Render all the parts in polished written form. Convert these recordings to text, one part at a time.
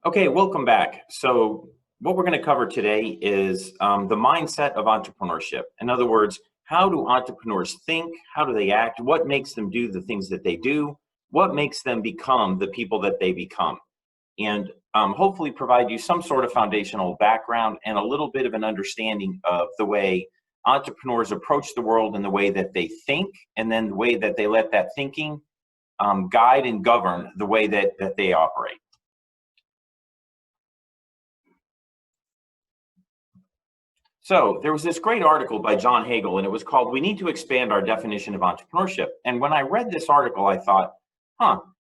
Okay, welcome back. So what we're going to cover today is the mindset of entrepreneurship. In other words, how do entrepreneurs think? How do they act? What makes them do the things that they do? What makes them become the people that they become? And hopefully provide you some sort of foundational background and a little bit of an understanding of the way entrepreneurs approach the world and the way that they think, and then the way that they let that thinking guide and govern the way that they operate. So there was this great article by John Hagel, and it was called "We Need to Expand Our Definition of Entrepreneurship." And when I read this article, I thought,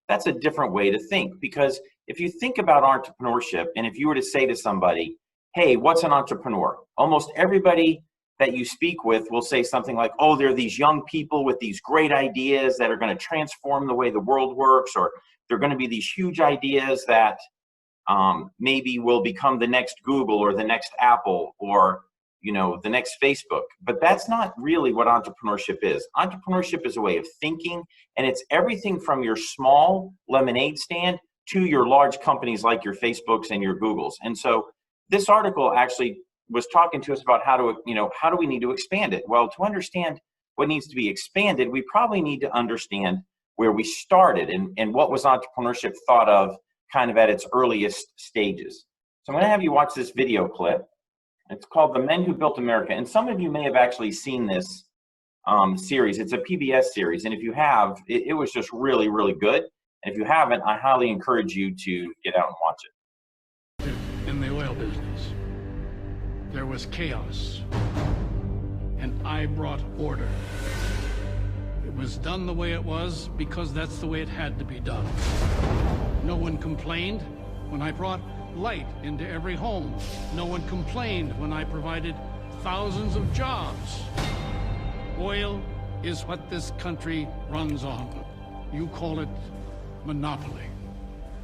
that's a different way to think. Because if you think about entrepreneurship, and if you were to say to somebody, hey, what's an entrepreneur? Almost everybody that you speak with will say something like, oh, they're these young people with these great ideas that are going to transform the way the world works, or they're going to be these huge ideas that maybe will become the next Google or the next Apple or the next Facebook. But that's not really what entrepreneurship is. Entrepreneurship is a way of thinking, and it's everything from your small lemonade stand to your large companies like your Facebooks and your Googles. And so this article actually was talking to us about how do we need to expand it? Well, to understand what needs to be expanded, we probably need to understand where we started and what was entrepreneurship thought of kind of at its earliest stages. So I'm going to have you watch this video clip. It's called The Men Who Built America. And some of you may have actually seen this series. It's a PBS series. And if you have, it was just really, really good. And if you haven't, I highly encourage you to get out and watch it. In the oil business, there was chaos. And I brought order. It was done the way it was because that's the way it had to be done. No one complained when I brought light into every home. No one complained when I provided thousands of jobs. Oil is what this country runs on. You call it monopoly.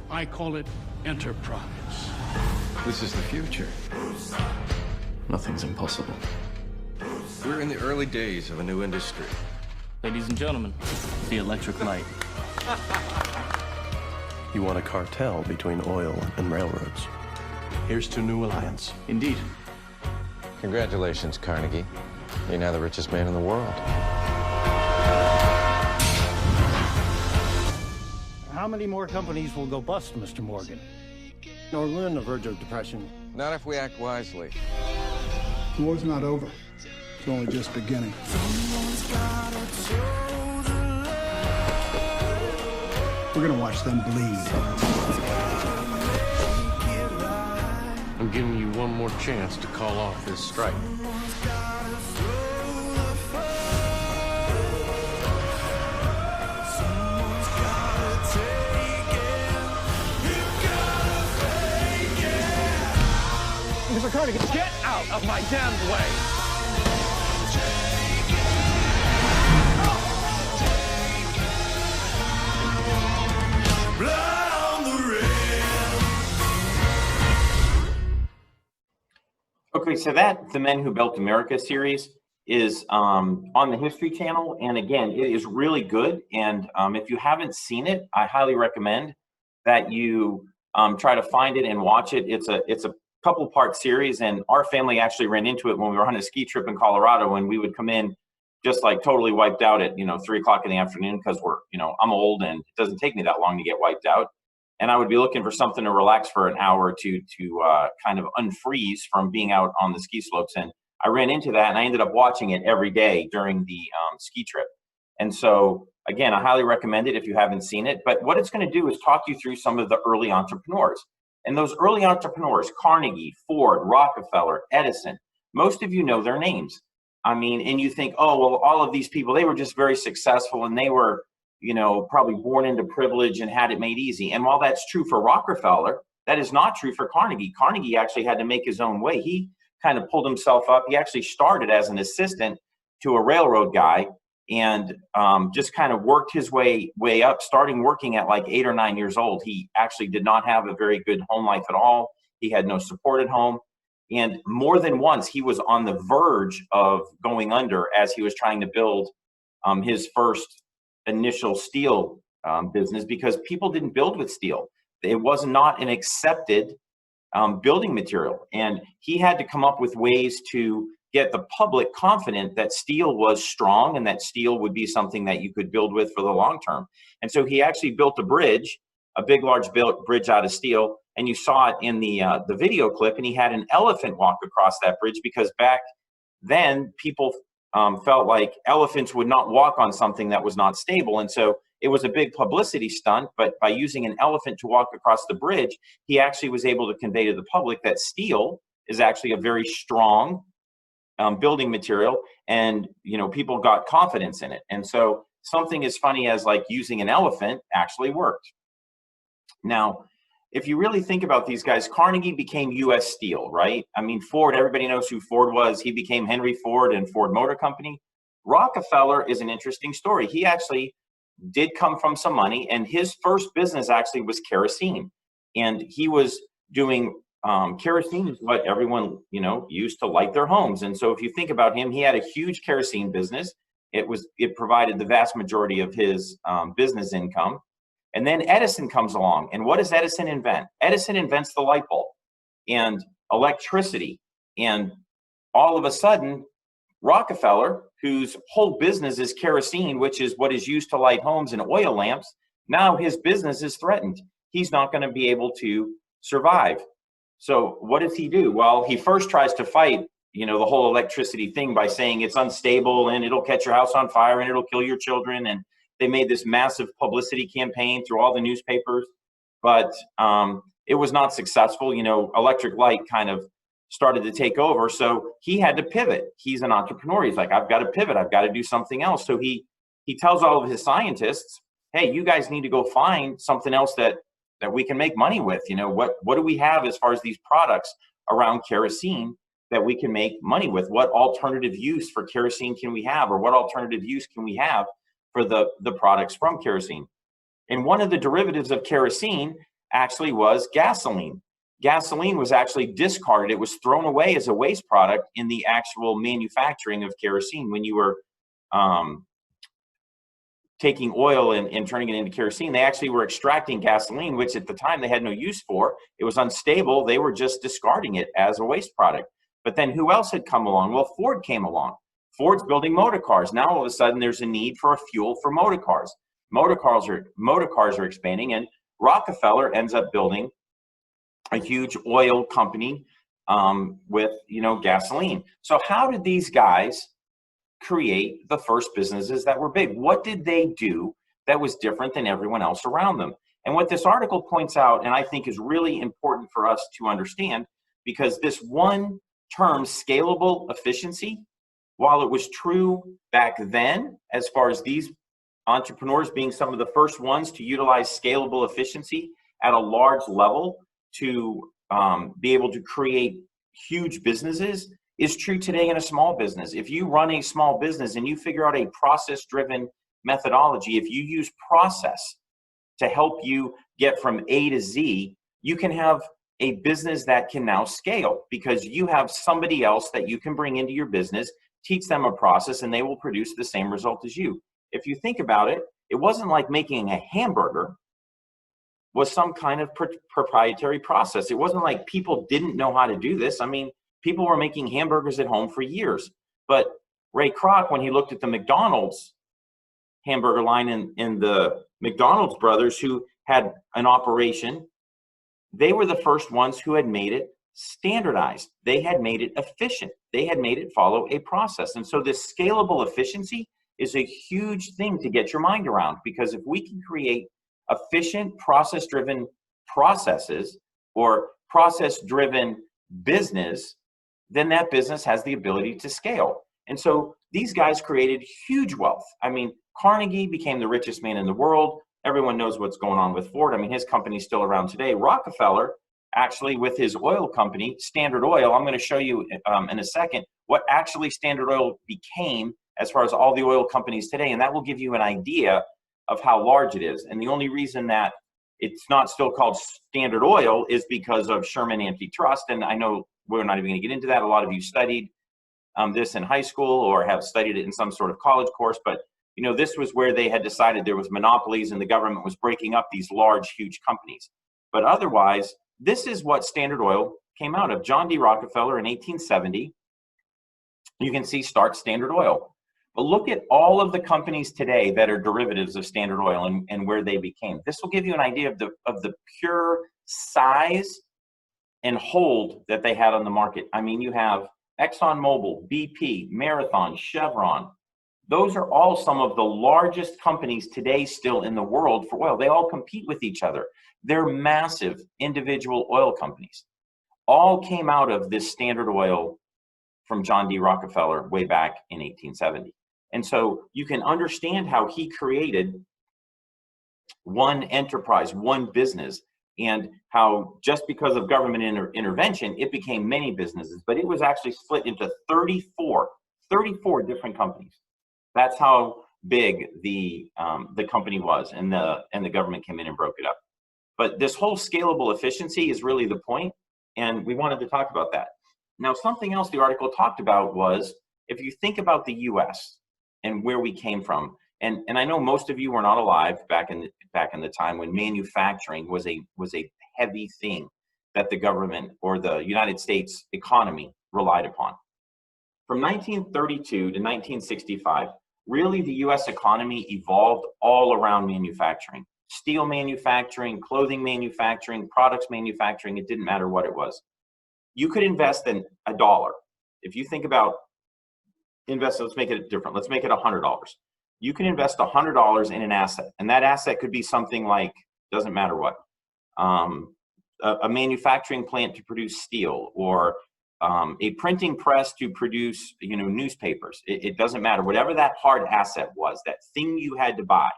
I call it enterprise. This is the future. Nothing's impossible. We're in the early days of a new industry. Ladies and gentlemen, the electric light. You want a cartel between oil and railroads. Here's to New Alliance. Indeed. Congratulations, Carnegie. You're now the richest man in the world. How many more companies will go bust, Mr. Morgan? Or we're on the verge of depression. Not if we act wisely. The war's not over. It's only just beginning. We're gonna watch them bleed. I'm giving you one more chance to call off this strike. Mr. Carnegie, get out of my damned way! Okay, so that The Men Who Built America series is on the History Channel. And again, it is really good. And if you haven't seen it, I highly recommend that you try to find it and watch it. It's a couple part series, and our family actually ran into it when we were on a ski trip in Colorado, and we would come in just like totally wiped out at 3 o'clock in the afternoon, because I'm old and it doesn't take me that long to get wiped out. And I would be looking for something to relax for an hour or two to kind of unfreeze from being out on the ski slopes. And I ran into that, and I ended up watching it every day during the ski trip. And so, again, I highly recommend it if you haven't seen it. But what it's going to do is talk you through some of the early entrepreneurs. And those early entrepreneurs, Carnegie, Ford, Rockefeller, Edison, most of you know their names. I mean, and you think, oh, well, all of these people, they were just very successful, and they were probably born into privilege and had it made easy. And while that's true for Rockefeller, that is not true for Carnegie. Carnegie actually had to make his own way. He kind of pulled himself up. He actually started as an assistant to a railroad guy, and just kind of worked his way up, starting working at like 8 or 9 years old. He actually did not have a very good home life at all. He had no support at home. And more than once, he was on the verge of going under as he was trying to build his first initial steel business, because people didn't build with steel. it was not an accepted building material. And he had to come up with ways to get the public confident that steel was strong and that steel would be something that you could build with for the long term. And so he actually built a bridge, a big, large bridge out of steel. And you saw it in the video clip, and he had an elephant walk across that bridge because back then people felt like elephants would not walk on something that was not stable. And so it was a big publicity stunt, but by using an elephant to walk across the bridge, he actually was able to convey to the public that steel is actually a very strong building material, and people got confidence in it. And so something as funny as like using an elephant actually worked. Now, if you really think about these guys, Carnegie became U.S. Steel, right? I mean, Ford, everybody knows who Ford was. He became Henry Ford and Ford Motor Company. Rockefeller is an interesting story. He actually did come from some money, and his first business actually was kerosene. And he was doing kerosene is what everyone, used to light their homes. And so if you think about him, he had a huge kerosene business. It provided the vast majority of his business income. And then Edison comes along. And what does Edison invent? Edison invents the light bulb and electricity. And all of a sudden, Rockefeller, whose whole business is kerosene, which is what is used to light homes and oil lamps, now his business is threatened. He's not going to be able to survive. So what does he do? Well, he first tries to fight, the whole electricity thing by saying it's unstable and it'll catch your house on fire and it'll kill your children. And they made this massive publicity campaign through all the newspapers, but it was not successful. Electric light kind of started to take over. So he had to pivot. He's an entrepreneur. He's like, I've got to pivot. I've got to do something else. So he tells all of his scientists, hey, you guys need to go find something else that we can make money with. What do we have as far as these products around kerosene that we can make money with? What alternative use for kerosene can we have? Or what alternative use can we have for the products from kerosene? And one of the derivatives of kerosene actually was gasoline. Gasoline was actually discarded. It was thrown away as a waste product in the actual manufacturing of kerosene. When you were taking oil and turning it into kerosene, they actually were extracting gasoline, which at the time they had no use for. It was unstable. They were just discarding it as a waste product. But then who else had come along? Well, Ford came along. Ford's building motor cars. Now all of a sudden there's a need for a fuel for motor cars. Motor cars are expanding, and Rockefeller ends up building a huge oil company with gasoline. So how did these guys create the first businesses that were big? What did they do that was different than everyone else around them? And what this article points out, and I think is really important for us to understand, because this one term, scalable efficiency, while it was true back then, as far as these entrepreneurs being some of the first ones to utilize scalable efficiency at a large level to be able to create huge businesses, is true today in a small business. If you run a small business and you figure out a process-driven methodology, if you use process to help you get from A to Z, you can have a business that can now scale because you have somebody else that you can bring into your business, teach them a process, and they will produce the same result as you. If you think about it, it wasn't like making a hamburger was some kind of proprietary process. It wasn't like people didn't know how to do this. I mean, people were making hamburgers at home for years. But Ray Kroc, when he looked at the McDonald's hamburger line in the McDonald's brothers who had an operation, they were the first ones who had made it standardized. They had made it efficient. They had made it follow a process. And so this scalable efficiency is a huge thing to get your mind around, because if we can create efficient process-driven processes or process-driven business, then that business has the ability to scale. And so these guys created huge wealth. I mean, Carnegie became the richest man in the world. Everyone knows what's going on with Ford. I mean, his company's still around today. Rockefeller, actually, with his oil company, Standard Oil, I'm going to show you in a second what actually Standard Oil became as far as all the oil companies today. And that will give you an idea of how large it is. And the only reason that it's not still called Standard Oil is because of Sherman Antitrust. And I know we're not even going to get into that. A lot of you studied this in high school or have studied it in some sort of college course. But, you know, this was where they had decided there was monopolies and the government was breaking up these large, huge companies. But otherwise, this is what Standard Oil came out of. John D. Rockefeller in 1870, you can see start Standard Oil. But look at all of the companies today that are derivatives of Standard Oil and where they became. This will give you an idea of the pure size and hold that they had on the market. I mean, you have ExxonMobil, BP, Marathon, Chevron. Those are all some of the largest companies today still in the world for oil. They all compete with each other. They're massive individual oil companies. All came out of this Standard Oil from John D. Rockefeller way back in 1870. And so you can understand how he created one enterprise, one business, and how just because of government intervention, it became many businesses, but it was actually split into 34 different companies. That's how big the company was, and the government came in and broke it up. But this whole scalable efficiency is really the point, and we wanted to talk about that. Now, something else the article talked about was, if you think about the U.S. and where we came from, and I know most of you were not alive back in the time when manufacturing was a heavy thing that the government or the United States economy relied upon. From 1932 to 1965, really the U.S. economy evolved all around manufacturing. Steel manufacturing, clothing manufacturing, products manufacturing, it didn't matter what it was. You could invest in $1. If you think about let's make it different. Let's make it $100. You can invest $100 in an asset, and that asset could be something like, doesn't matter what, a manufacturing plant to produce steel, or a printing press to produce, newspapers. It doesn't matter. Whatever that hard asset was, that thing you had to buy,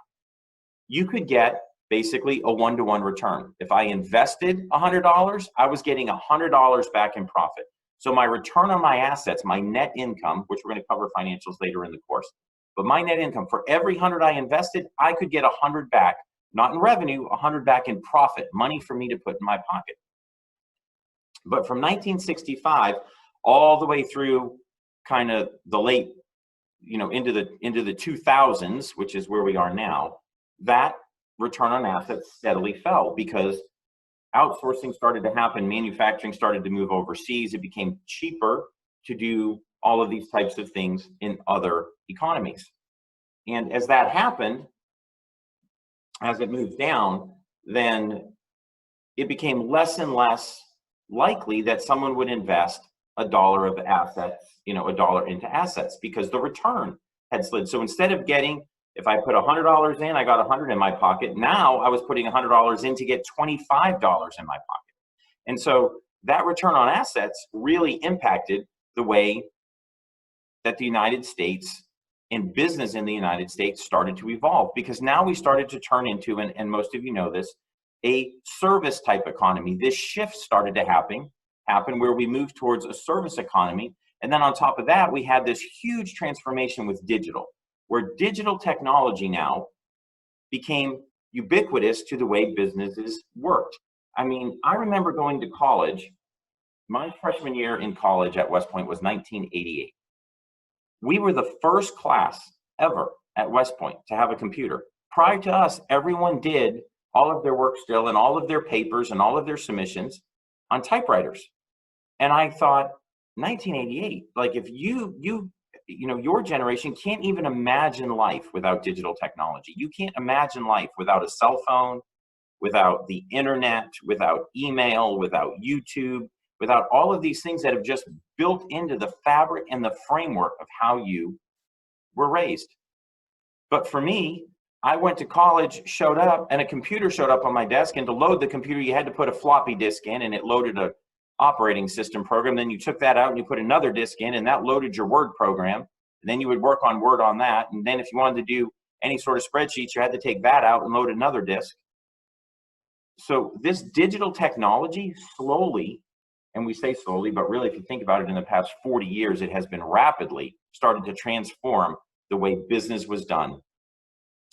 you could get basically a one-to-one return. If I invested $100, I was getting $100 back in profit. So my return on my assets, my net income, which we're going to cover financials later in the course, but my net income, for every 100 I invested, I could get 100 back, not in revenue, 100 back in profit, money for me to put in my pocket. But from 1965 all the way through kind of the late, into the 2000s, which is where we are now, that return on assets steadily fell because outsourcing started to happen, manufacturing started to move overseas. It became cheaper to do all of these types of things in other economies. And as that happened, as it moved down, then it became less and less likely that someone would invest $1 of assets, $1 into assets, because the return had slid. So instead of getting, if I put $100 in, I got 100 in my pocket. Now I was putting $100 in to get $25 in my pocket. And so that return on assets really impacted the way that the United States and business in the United States started to evolve, because now we started to turn into, and most of you know this, a service type economy. This shift started to happen where we moved towards a service economy. And then on top of that, we had this huge transformation with digital, where digital technology now became ubiquitous to the way businesses worked. I mean, I remember going to college. My freshman year in college at West Point was 1988. We were the first class ever at West Point to have a computer. Prior to us, everyone did all of their work still and all of their papers and all of their submissions on typewriters. And I thought, 1988, like if your generation can't even imagine life without digital technology. You can't imagine life without a cell phone, without the internet, without email, without YouTube, without all of these things that have just built into the fabric and the framework of how you were raised. But for me, I went to college, showed up, and a computer showed up on my desk, and to load the computer, you had to put a floppy disk in, and it loaded a operating system program. Then you took that out and you put another disk in, and that loaded your Word program. And then you would work on Word on that. And then if you wanted to do any sort of spreadsheets, you had to take that out and load another disk. So this digital technology slowly, and we say slowly, but really if you think about it, in the past 40 years, it has been rapidly started to transform the way business was done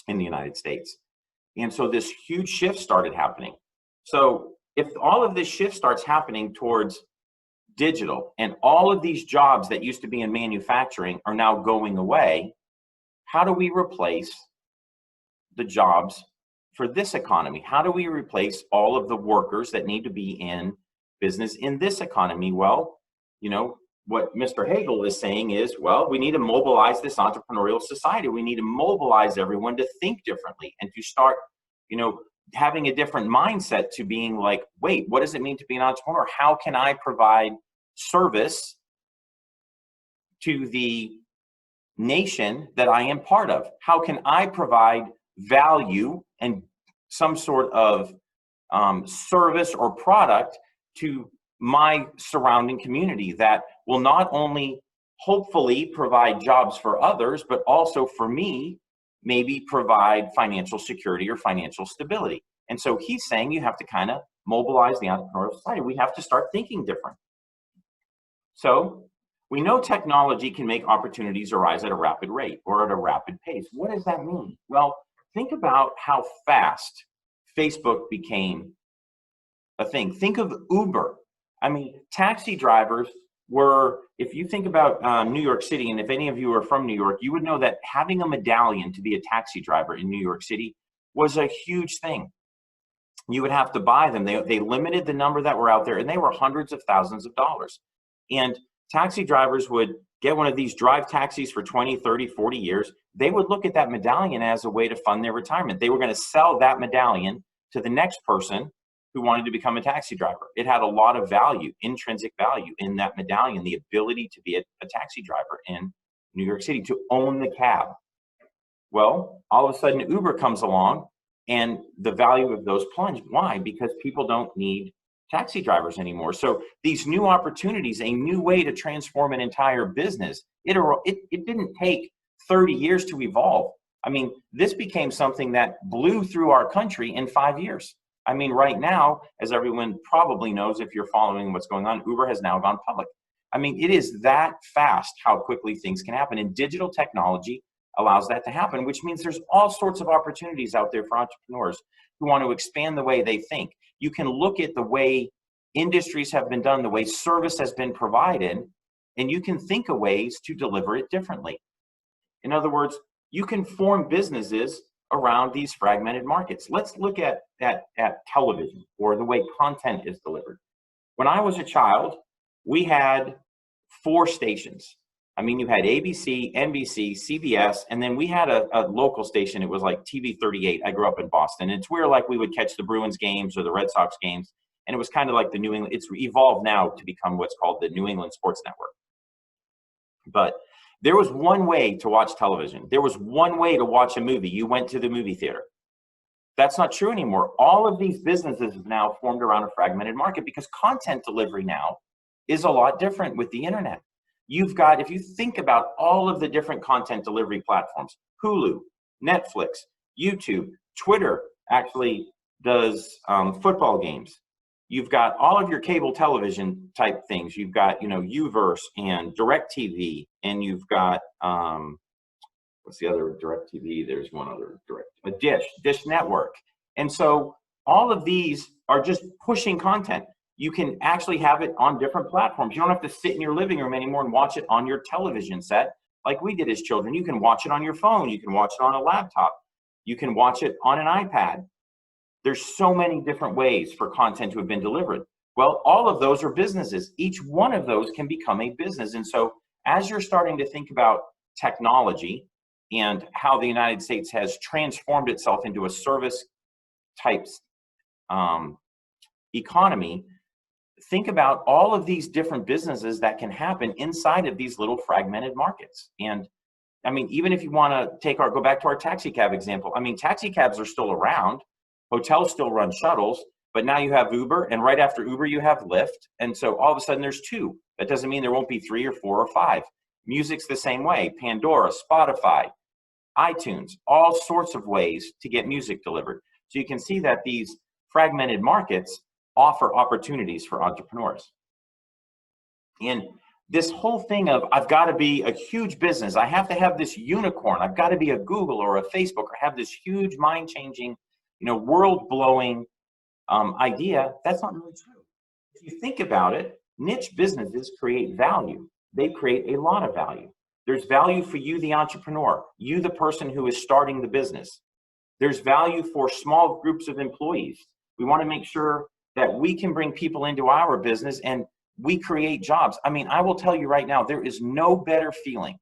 in the United States. And so this huge shift started happening. So if all of this shift starts happening towards digital, and all of these jobs that used to be in manufacturing are now going away, how do we replace the jobs for this economy? How do we replace all of the workers that need to be in business in this economy? Well, you know, what Mr. Hagel is saying is, well, we need to mobilize this entrepreneurial society. We need to mobilize everyone to think differently and to start, you know, having a different mindset to being like, wait, what does it mean to be an entrepreneur? How can I provide service to the nation that I am part of? How can I provide value and some sort of service or product to my surrounding community that will not only hopefully provide jobs for others, but also for me, maybe provide financial security or financial stability? And so he's saying you have to kind of mobilize the entrepreneurial society. We have to start thinking different. So we know technology can make opportunities arise at a rapid rate or at a rapid pace. What does that mean? Well, think about how fast Facebook became a thing. Think of Uber. I mean, taxi drivers were, if you think about New York City, and if any of you are from New York, you would know that having a medallion to be a taxi driver in New York City was a huge thing. You would have to buy them. They limited the number that were out there, and they were hundreds of thousands of dollars. And taxi drivers would get one of these drive taxis for 20, 30, 40 years. They would look at that medallion as a way to fund their retirement. They were going to sell that medallion to the next person who wanted to become a taxi driver. It had a lot of value, intrinsic value in that medallion, the ability to be a taxi driver in New York City, to own the cab. Well, all of a sudden Uber comes along and the value of those plunged. Why? Because people don't need taxi drivers anymore. So these new opportunities, a new way to transform an entire business, it didn't take 30 years to evolve. I mean, this became something that blew through our country in 5 years. I mean, right now, as everyone probably knows, if you're following what's going on, Uber has now gone public. I mean, it is that fast how quickly things can happen. And digital technology allows that to happen, which means there's all sorts of opportunities out there for entrepreneurs who want to expand the way they think. You can look at the way industries have been done, the way service has been provided, and you can think of ways to deliver it differently. In other words, you can form businesses around these fragmented markets. Let's look at television, or the way content is delivered. When I was a child, we had 4 stations. I mean, you had ABC, NBC, CBS, and then we had a local station. It was like TV 38. I grew up in Boston. It's where like we would catch the Bruins games or the Red Sox games. And it was kind of like the New England, it's evolved now to become what's called the New England Sports Network. But there was one way to watch television. There was one way to watch a movie. You went to the movie theater. That's not true anymore. All of these businesses have now formed around a fragmented market because content delivery now is a lot different with the internet. You've got, if you think about all of the different content delivery platforms, Hulu, Netflix, YouTube, Twitter actually does football games. You've got all of your cable television type things. You've got, you know, Uverse and DirecTV, and you've got, what's the other DirecTV? There's one other Dish Network. And so all of these are just pushing content. You can actually have it on different platforms. You don't have to sit in your living room anymore and watch it on your television set like we did as children. You can watch it on your phone. You can watch it on a laptop. You can watch it on an iPad. There's so many different ways for content to have been delivered. Well, all of those are businesses. Each one of those can become a business. And so as you're starting to think about technology and how the United States has transformed itself into a service type economy, think about all of these different businesses that can happen inside of these little fragmented markets. And I mean, even if you want to go back to our taxi cab example, I mean, taxi cabs are still around. Hotels still run shuttles, but now you have Uber, and right after Uber, you have Lyft. And so all of a sudden there's 2. That doesn't mean there won't be 3 or 4 or 5. Music's the same way. Pandora, Spotify, iTunes, all sorts of ways to get music delivered. So you can see that these fragmented markets offer opportunities for entrepreneurs. And this whole thing of, I've got to be a huge business, I have to have this unicorn, I've got to be a Google or a Facebook or have this huge mind-changing, you know, world-blowing idea, that's not really true. If you think about it, niche businesses create value. They create a lot of value. There's value for you, the entrepreneur, you, the person who is starting the business. There's value for small groups of employees. We want to make sure that we can bring people into our business and we create jobs. I mean, I will tell you right now, there is no better feeling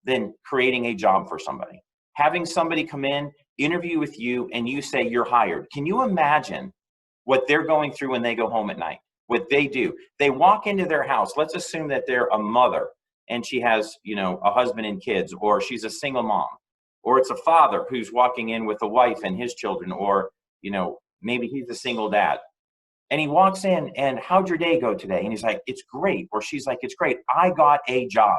than creating a job for somebody. Having somebody come in, interview with you, and you say you're hired. Can you imagine what they're going through when they go home at night? What they do? They walk into their house. Let's assume that they're a mother and she has, you know, a husband and kids, or she's a single mom, or it's a father who's walking in with a wife and his children, or, you know, maybe he's a single dad. And he walks in and, how'd your day go today? And he's like, it's great. Or she's like, it's great. I got a job.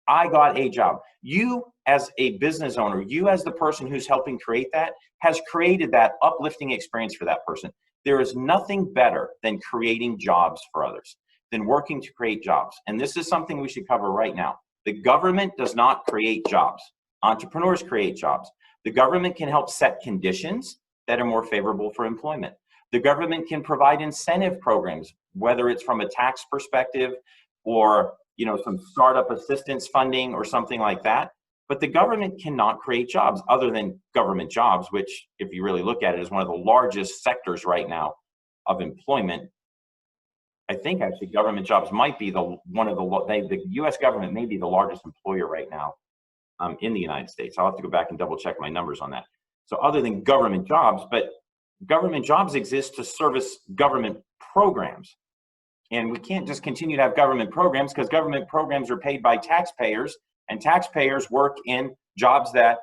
I got a job. You as a business owner, you as the person who's helping create that, has created that uplifting experience for that person. There is nothing better than creating jobs for others, than working to create jobs. And this is something we should cover right now. The government does not create jobs. Entrepreneurs create jobs. The government can help set conditions that are more favorable for employment. The government can provide incentive programs, whether it's from a tax perspective or, you know, some startup assistance funding or something like that. But the government cannot create jobs other than government jobs, which, if you really look at it, is one of the largest sectors right now of employment. I think actually government jobs might be the U.S. government may be the largest employer right now in the United States. I'll have to go back and double check my numbers on that. So other than government jobs, but government jobs exist to service government programs. And we can't just continue to have government programs, because government programs are paid by taxpayers, and taxpayers work in jobs that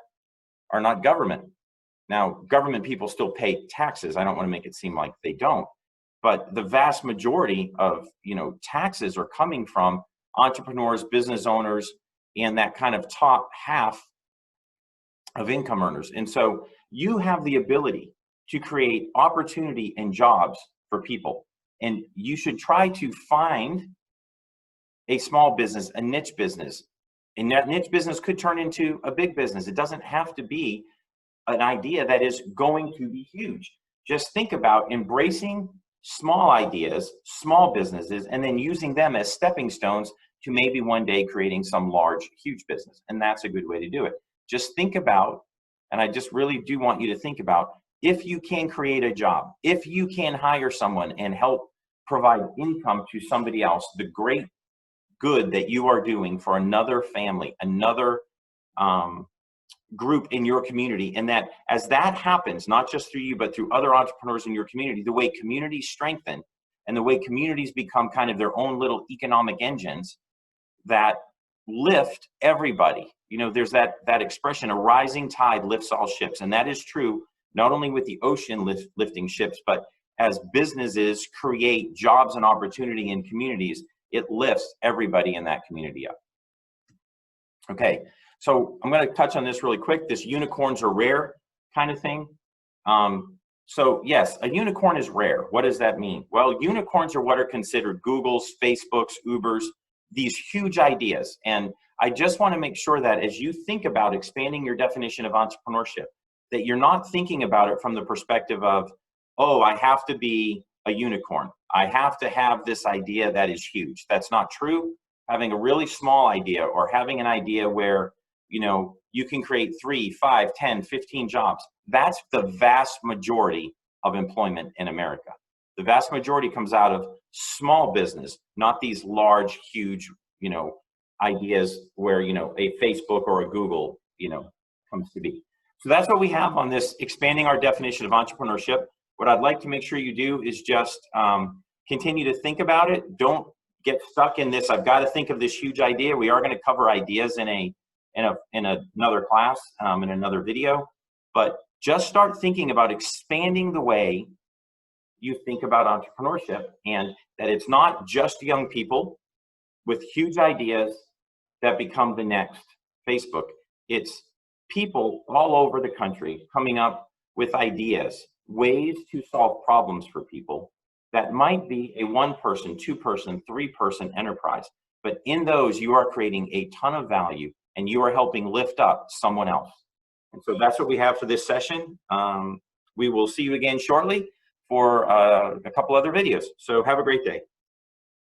are not government. Now, government people still pay taxes. I don't want to make it seem like they don't, but the vast majority of, you know, taxes are coming from entrepreneurs, business owners, and that kind of top half of income earners. And so you have the ability to create opportunity and jobs for people. And you should try to find a small business, a niche business. And that niche business could turn into a big business. It doesn't have to be an idea that is going to be huge. Just think about embracing small ideas, small businesses, and then using them as stepping stones to maybe one day creating some large, huge business. And that's a good way to do it. Just think about, and I just really do want you to think about, if you can create a job, if you can hire someone and help provide income to somebody else, the great good that you are doing for another family, another group in your community. And that as that happens, not just through you, but through other entrepreneurs in your community, the way communities strengthen and the way communities become kind of their own little economic engines that lift everybody. You know, there's that expression, a rising tide lifts all ships. And that is true, not only with the ocean lifting ships, but as businesses create jobs and opportunity in communities, it lifts everybody in that community up. Okay, so I'm going to touch on this really quick, this unicorns are rare kind of thing. So yes, a unicorn is rare. What does that mean? Well, unicorns are what are considered Googles, Facebooks, Ubers, these huge ideas. And I just want to make sure that as you think about expanding your definition of entrepreneurship, that you're not thinking about it from the perspective of, oh, I have to be a unicorn. I have to have this idea that is huge. That's not true. Having a really small idea, or having an idea where, you know, you can create 3, 5, 10, 15 jobs. That's the vast majority of employment in America. The vast majority comes out of small business, not these large, huge, you know, ideas where, you know, a Facebook or a Google, you know, comes to be. So that's what we have on this expanding our definition of entrepreneurship. What I'd like to make sure you do is just continue to think about it. Don't get stuck in this, I've got to think of this huge idea. We are going to cover ideas in another class, in another video, but just start thinking about expanding the way you think about entrepreneurship, and that it's not just young people with huge ideas that become the next Facebook. It's people all over the country coming up with ideas, ways to solve problems for people that might be a 1-person, 2-person, 3-person enterprise. But in those, you are creating a ton of value and you are helping lift up someone else. And so that's what we have for this session. We will see you again shortly for a couple other videos. So have a great day.